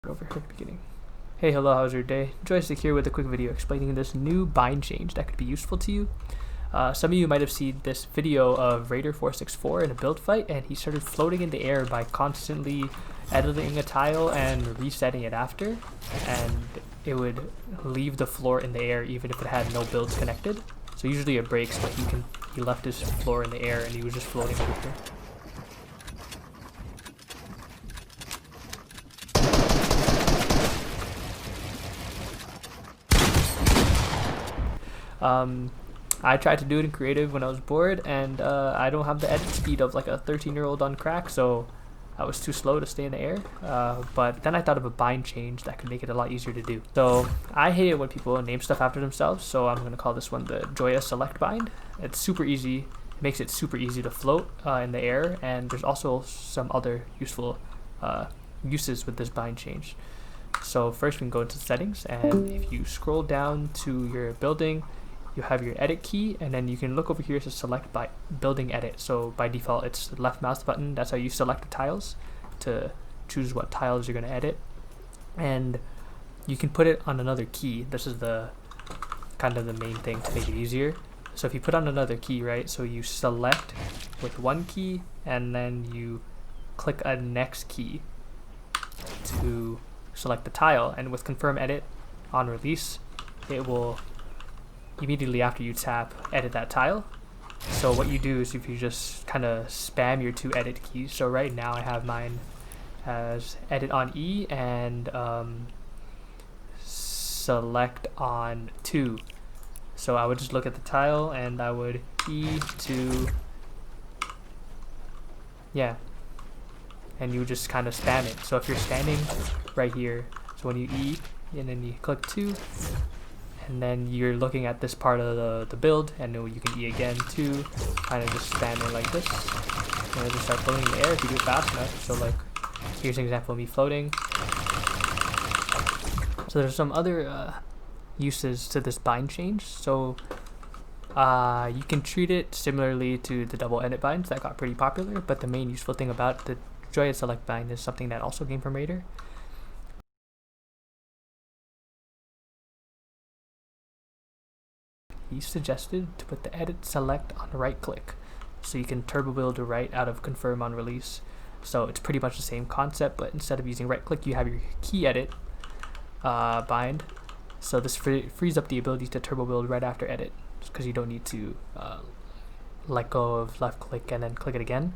Over here at the beginning. Hey, hello, how's your day? JOYASTICK here with a quick video explaining this new bind change that could be useful to you. Some of you might have seen this video of Raider464 in a build fight, and he started floating in the air by constantly editing a tile and resetting it after, and it would leave the floor in the air even if it had no builds connected. So usually it breaks, but he left his floor in the air and he was just floating over here. I tried to do it in creative when I was bored, and I don't have the edit speed of like a 13-year-old on crack, so I was too slow to stay in the air. But then I thought of a bind change that could make it a lot easier to do. So I hate it when people name stuff after themselves, so I'm going to call this one the Joya select bind. It's super easy. It makes it super easy to float in the air, and there's also some other useful uses with this bind change. So first we can go into settings, and if you scroll down to your building, you have your edit key, and then you can look over here to select by building edit. So by default it's the left mouse button. That's how you select the tiles to choose what tiles you're going to edit, and you can put it on another key. This is the kind of the main thing to make it easier. So if you put on another key, right, so you select with one key and then you click a next key to select the tile, and with confirm edit on release, it will immediately after you tap edit that tile. So what you do is if you just kind of spam your two edit keys. So right now I have mine as edit on E and select on 2. So I would just look at the tile and I would E to, yeah, and you just kind of spam it. So if you're standing right here, so when you E and then you click 2, and then you're looking at this part of the build, and you can E again to kind of just spam it like this, and just start floating in the air if you do it fast enough. So like here's an example of me floating. So there's some other uses to this bind change. So you can treat it similarly to the double edit binds that got pretty popular, but the main useful thing about the Joya select bind is something that also came from Raider. He suggested to put the edit select on right click, so you can turbo build to right out of confirm on release. So it's pretty much the same concept, but instead of using right click, you have your key edit bind. So this frees up the ability to turbo build right after edit, because you don't need to let go of left click and then click it again.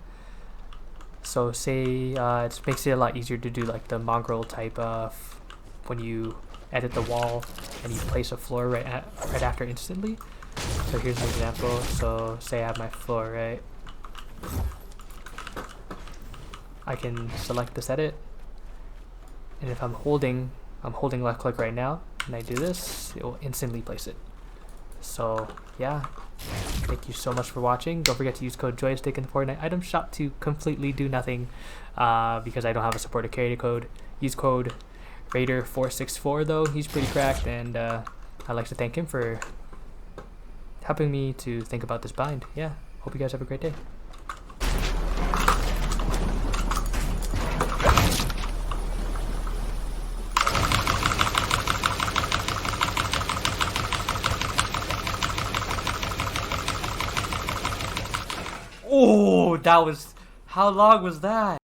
So say it makes it a lot easier to do like the mongrel type of when you edit the wall and you place a floor right after instantly. So here's an example. So say I have my floor, right? I can select this edit, and if I'm holding left click right now and I do this, it will instantly place it. So yeah, thank you so much for watching. Don't forget to use code JOYASTICK in the Fortnite item shop to completely do nothing, because I don't have a supported creator code. Use code Raider464 though. He's pretty cracked, and I'd like to thank him for helping me to think about this bind. Yeah, hope you guys have a great day. Oh, that was, how long was that?